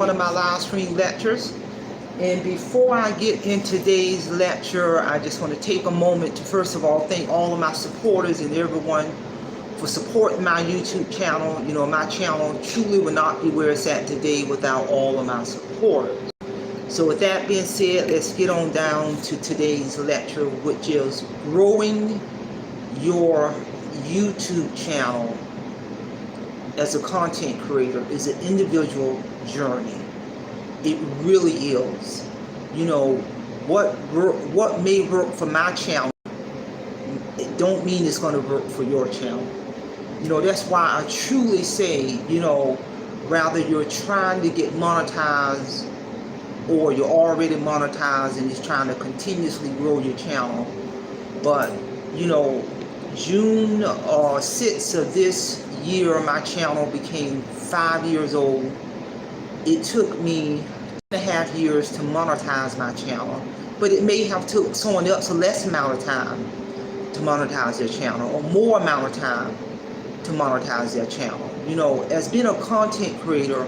One of my live stream lectures. And before I get into today's lecture, I just want to take a moment to first of all thank all of my supporters and everyone for supporting my YouTube channel. You know, my channel truly would not be where it's at today without all of my supporters. So with that being said, let's get on down to today's lecture, which is growing your YouTube channel as a content creator is an individual journey. It really is. You know, what may work for my channel, it don't mean it's going to work for your channel. You know, that's why I truly say, you know, rather you're trying to get monetized or you're already monetized and just trying to continuously grow your channel. But, you know, June 6th of this year, my channel became 5 years old. It took me 2.5 years to monetize my channel, but it may have took someone else a less amount of time to monetize their channel, or more amount of time to monetize their channel. You know, as being a content creator,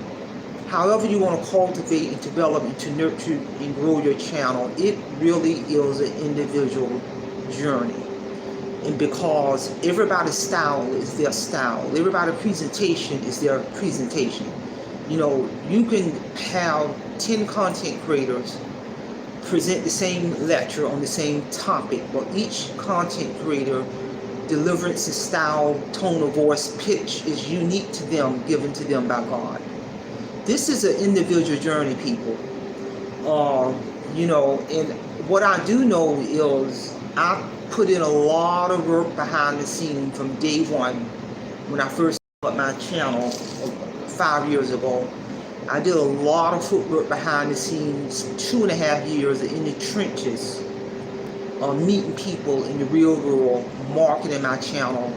however you want to cultivate and develop and to nurture and grow your channel, it really is an individual journey. And because everybody's style is their style, everybody's presentation is their presentation. You know, you can have 10 content creators present the same lecture on the same topic, but each content creator deliverance, style, tone of voice, pitch is unique to them, given to them by God. This is an individual journey, people. You know, and what I do know is I put in a lot of work behind the scenes from day one when I first started my channel 5 years ago. I did a lot of footwork behind the scenes, 2.5 years in the trenches, meeting people in the real world, marketing my channel,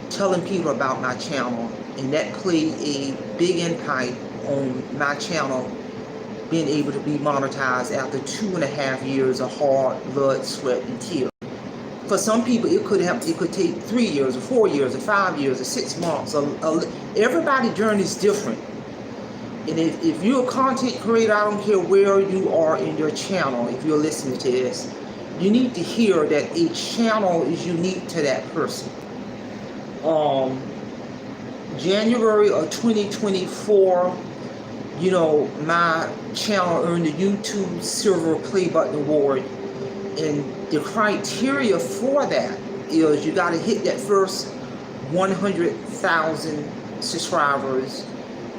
telling people about my channel, and that played a big impact on my channel being able to be monetized after 2.5 years of hard blood, sweat, and tears. For some people, it could take 3 years, or 4 years, or 5 years, or 6 months. Everybody's journey is different. And if you're a content creator, I don't care where you are in your channel, if you're listening to this, you need to hear that a channel is unique to that person. January of 2024, you know, my channel earned the YouTube Silver Play Button Award. And the criteria for that is you got to hit that first 100,000 subscribers.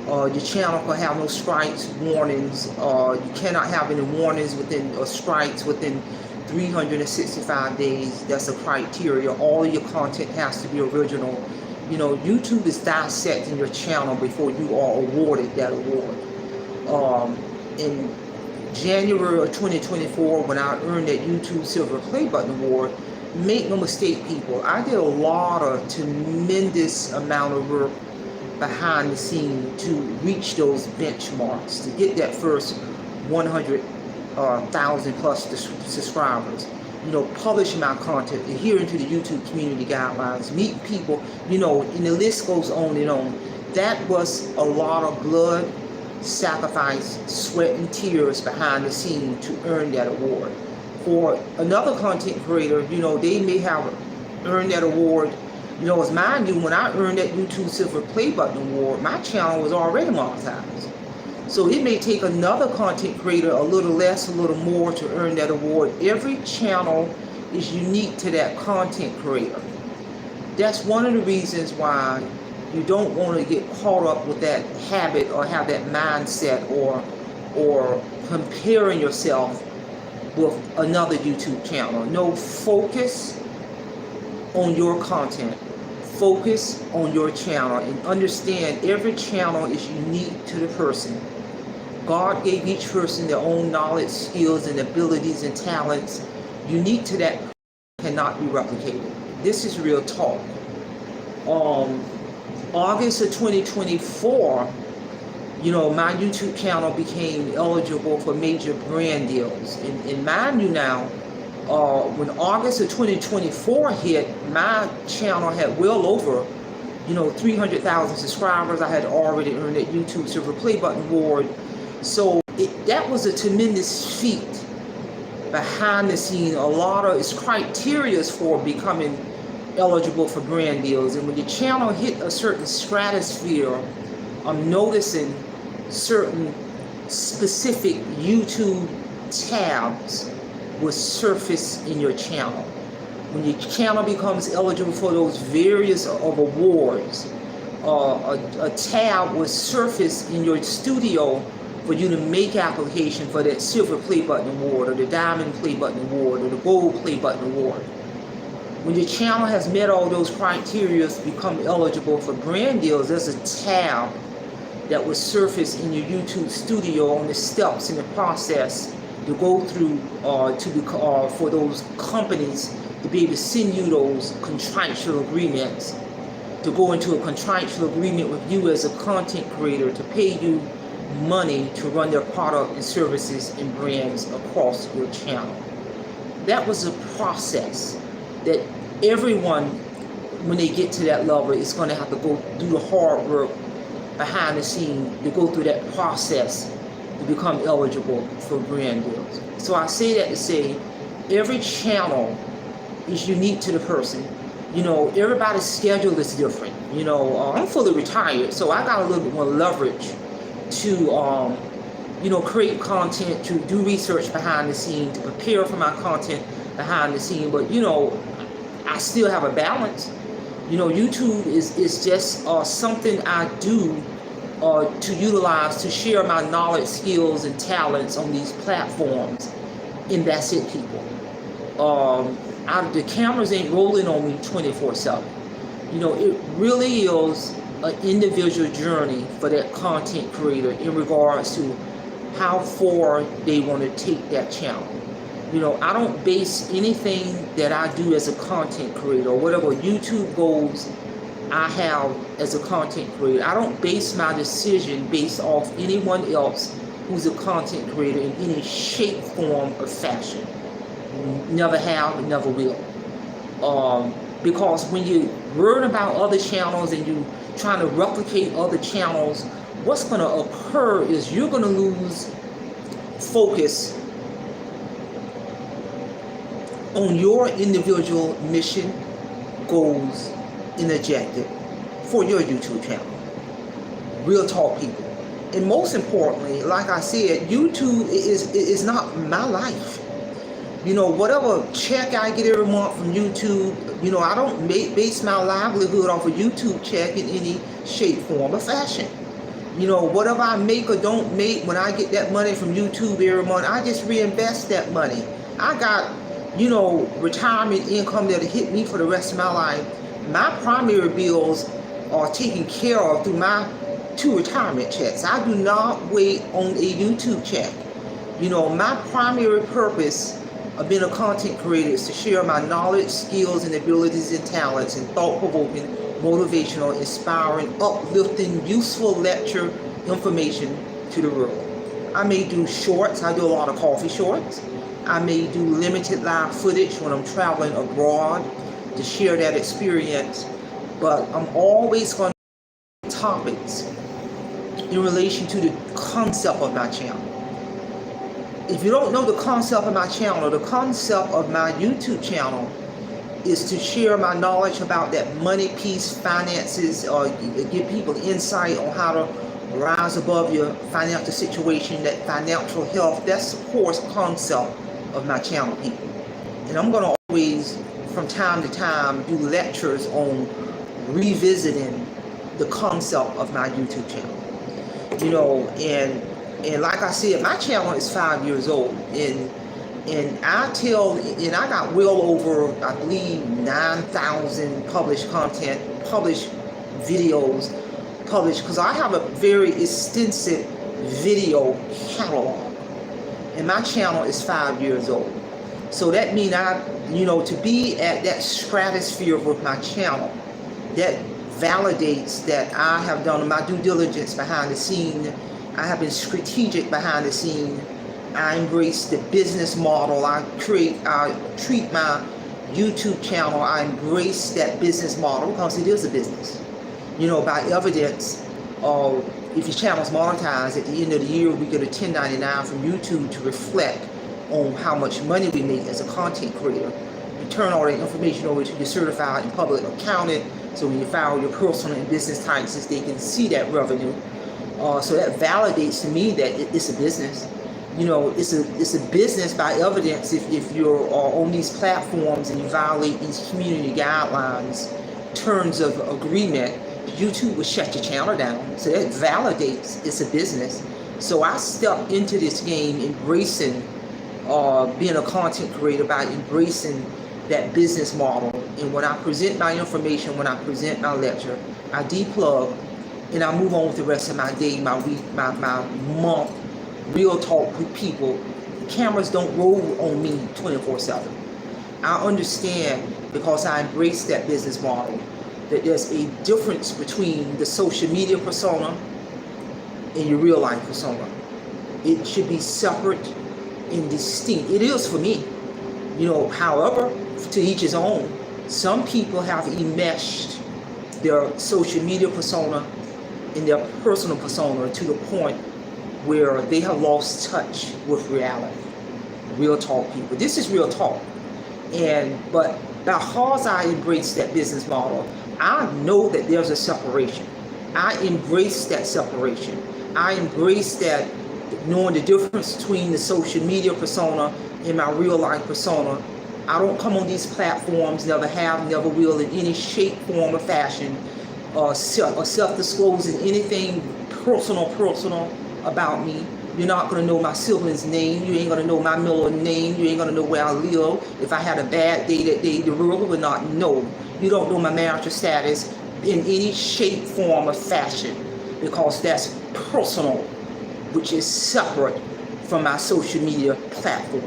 Your channel can have no strikes, warnings. You cannot have any warnings or strikes within 365 days. That's a criteria. All of your content has to be original. You know, YouTube is dissecting your channel before you are awarded that award. In January of 2024, when I earned that YouTube Silver Play Button Award, make no mistake, people, I did a lot of tremendous amount of work behind the scene to reach those benchmarks, to get that first 100,000 plus subscribers. You know, publishing my content, adhering to the YouTube community guidelines, meeting people, you know, and the list goes on and on. That was a lot of blood, sacrifice, sweat, and tears behind the scene to earn that award. For another content creator, you know, they may have earned that award. You know, as mind you, when I earned that YouTube Silver Play Button Award, my channel was already monetized. So it may take another content creator a little less, a little more to earn that award. Every channel is unique to that content creator. That's one of the reasons why you don't want to get caught up with that habit or have that mindset or comparing yourself with another YouTube channel. No, focus on your content. Focus on your channel and understand every channel is unique to the person. God gave each person their own knowledge, skills, and abilities and talents unique to that person, cannot be replicated. This is real talk. August of 2024, you know, my YouTube channel became eligible for major brand deals. And mind you now, when August of 2024 hit, my channel had well over, 300,000 subscribers. I had already earned that YouTube Silver Play Button Award. So that was a tremendous feat behind the scene. A lot of its criteria for becoming eligible for brand deals. And when your channel hit a certain stratosphere, I'm noticing certain specific YouTube tabs will surface in your channel. When your channel becomes eligible for those various of awards, a tab will surface in your studio for you to make application for that silver play button award, or the diamond play button award, or the gold play button award. When your channel has met all those criteria to become eligible for brand deals, there's a tab that will surface in your YouTube studio on the steps in the process to go through for those companies to be able to send you those contractual agreements, to go into a contractual agreement with you as a content creator to pay you money to run their product and services and brands across your channel. That was a process that everyone, when they get to that level, is going to have to go do the hard work behind the scene to go through that process to become eligible for brand deals. So I say that to say every channel is unique to the person. You know, everybody's schedule is different. You know, I'm fully retired, so I got a little bit more leverage to create content, to do research behind the scene, to prepare for my content behind the scene. But I still have a balance. YouTube is just something I do to utilize to share my knowledge, skills, and talents on these platforms, and that's it, people. The cameras ain't rolling on me 24/7. It really is an individual journey for that content creator in regards to how far they want to take that channel. I don't base anything that I do as a content creator, or whatever YouTube goals I have as a content creator. I don't base my decision based off anyone else who's a content creator in any shape, form, or fashion. Never have, never will. Because when you learn about other channels and you trying to replicate other channels, what's going to occur is you're going to lose focus on your individual mission, goals, and objective for your YouTube channel. Real talk, people. And most importantly, like I said, YouTube is not my life. Whatever check I get every month from YouTube, I don't base my livelihood off a YouTube check in any shape, form, or fashion. Whatever I make or don't make, when I get that money from YouTube every month, I just reinvest that money. I got, retirement income that'll hit me for the rest of my life. My primary bills are taken care of through my 2 retirement checks. I do not wait on a YouTube check. My primary purpose of being a content creator is to share my knowledge, skills, and abilities and talents in thought-provoking, motivational, inspiring, uplifting, useful lecture information to the world. I may do shorts. I do a lot of coffee shorts. I may do limited live footage when I'm traveling abroad to share that experience. But I'm always going to topics in relation to the concept of my channel. If you don't know the concept of my channel, the concept of my YouTube channel is to share my knowledge about that money piece, finances, or give people insight on how to rise above your financial situation, that financial health. That's, of course, concept of my channel, people. And I'm going to always, from time to time, do lectures on revisiting the concept of my YouTube channel. And like I said, my channel is 5 years old, and I got well over, I believe, 9,000 published content, published videos, because I have a very extensive video catalog, and my channel is 5 years old. So that means to be at that stratosphere with my channel, that validates that I have done my due diligence behind the scene. I have been strategic behind the scene. I embrace the business model. I treat my YouTube channel, I embrace that business model because it is a business. By evidence of if your channel's monetized, at the end of the year, we get a 1099 from YouTube to reflect on how much money we make as a content creator. You turn all that information over to your certified and public accountant, so when you file your personal and business taxes, they can see that revenue. So that validates to me that it's a business. You know, it's a business by evidence. If you're on these platforms and you violate these community guidelines, terms of agreement, YouTube will shut your channel down. So that validates it's a business. So I stepped into this game embracing being a content creator by embracing that business model. And when I present my information, when I present my lecture, I deplug and I move on with the rest of my day, my week, my month. Real talk with people. Cameras don't roll on me 24/7. I understand, because I embrace that business model, that there's a difference between the social media persona and your real life persona. It should be separate and distinct. It is for me. You know, however, to each his own. Some people have enmeshed their social media persona and their personal persona to the point where they have lost touch with reality. Real talk, people. This is real talk. But because I embrace that business model, I know that there's a separation. I embrace that separation. I embrace that, knowing the difference between the social media persona and my real life persona. I don't come on these platforms, never have, never will, in any shape, form, or fashion, or self-disclosing anything personal about me. You're not going to know my sibling's name. You ain't going to know my middle name. You ain't going to know where I live. If I had a bad day that day, the world would not know. You don't know my marital status in any shape, form, or fashion, because that's personal, which is separate from my social media platform.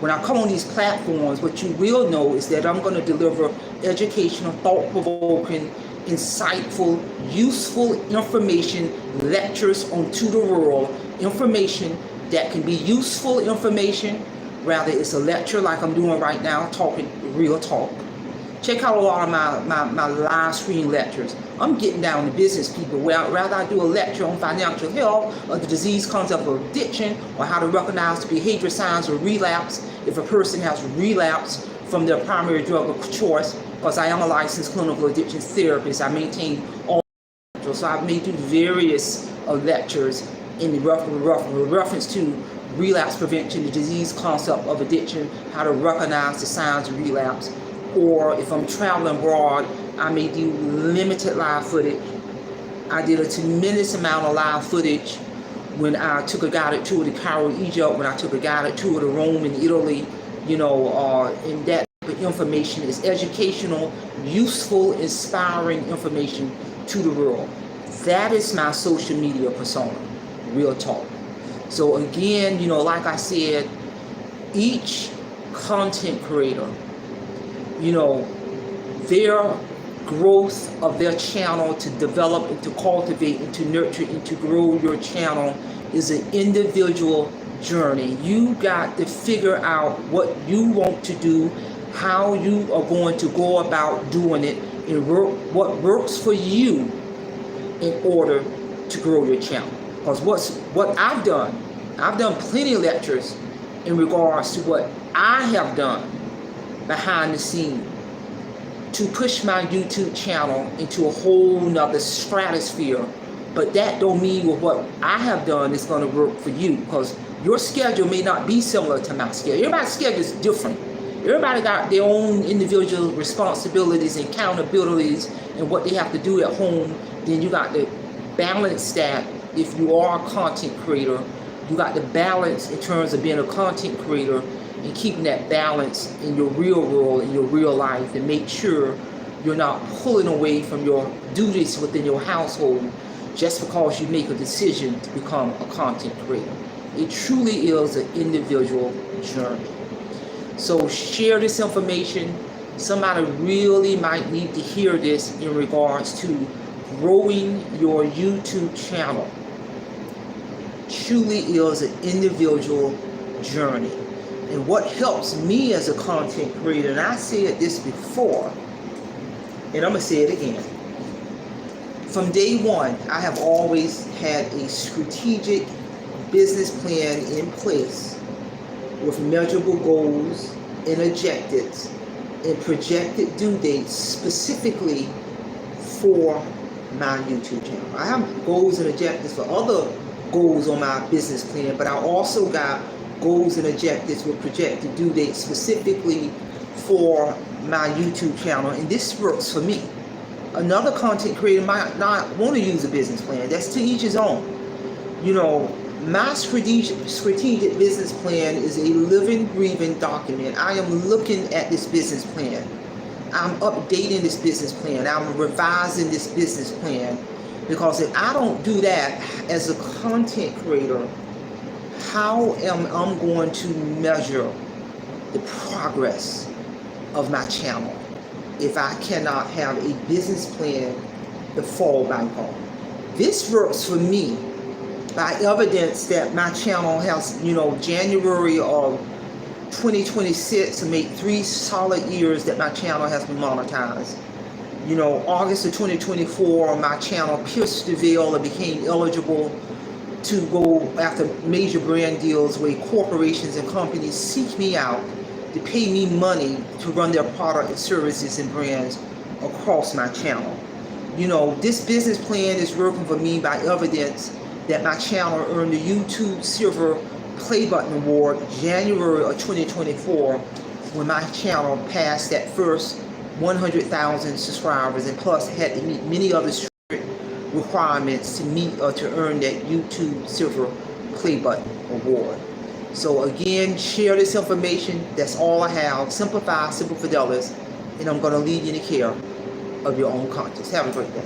When I come on these platforms, what you will know is that I'm going to deliver educational, thought-provoking, insightful, useful information, lectures onto the world, information that can be useful information, rather it's a lecture like I'm doing right now, talking real talk. Check out a lot of my live stream lectures. I'm getting down to business, people, where rather I do a lecture on financial health, or the disease concept of addiction, or how to recognize the behavior signs of relapse if a person has relapsed from their primary drug of choice, because I am a licensed clinical addictions therapist. I maintain all, so I've made through various lectures in reference to relapse prevention, the disease concept of addiction, how to recognize the signs of relapse. Or if I'm traveling abroad, I may do limited live footage. I did a tremendous amount of live footage when I took a guided tour to Cairo, Egypt, when I took a guided tour to Rome and Italy. You know, and that information is educational, useful, inspiring information to the world. That is my social media persona, real talk. So again, you know, like I said, each content creator, you know, their growth of their channel, to develop and to cultivate and to nurture and to grow your channel, is an individual journey. You got to figure out what you want to do, how you are going to go about doing it, and what works for you in order to grow your channel. Because what I've done plenty of lectures in regards to what I have done behind the scene to push my YouTube channel into a whole nother stratosphere. But that don't mean with what I have done is going to work for you, because your schedule may not be similar to my schedule. Everybody's schedule is different. Everybody got their own individual responsibilities and accountabilities and what they have to do at home. Then you got to balance that. If you are a content creator, you got to balance in terms of being a content creator and keeping that balance in your real world, in your real life, and make sure you're not pulling away from your duties within your household just because you make a decision to become a content creator. It truly is an individual journey. So share this information. Somebody really might need to hear this in regards to growing your YouTube channel. Truly is an individual journey. And what helps me as a content creator, and I said this before, and I'm going to say it again. From day one, I have always had a strategic business plan in place with measurable goals and objectives and projected due dates specifically for my YouTube channel. I have goals and objectives for other goals on my business plan, but I also got goals and objectives with projected due dates specifically for my YouTube channel, and this works for me. Another content creator might not want to use a business plan. That's to each his own. You know, my strategic business plan is a living, breathing document. I am looking at this business plan. I'm updating this business plan. I'm revising this business plan, because if I don't do that as a content creator, how am I going to measure the progress of my channel if I cannot have a business plan to fall back on? This works for me by evidence that my channel has, January of 2026 to make 3 solid years that my channel has been monetized. August of 2024, my channel pierced the veil and became eligible to go after major brand deals where corporations and companies seek me out to pay me money to run their product and services and brands across my channel. This business plan is working for me by evidence that my channel earned the YouTube Silver Play Button Award January of 2024 when my channel passed that first 100,000 subscribers, and plus had to meet many other strict requirements to meet or to earn that YouTube Silver Play Button Award. So again, share this information. That's all I have. Simplify, simple fidelis, and I'm going to leave you in the care of your own conscience. Have a great day.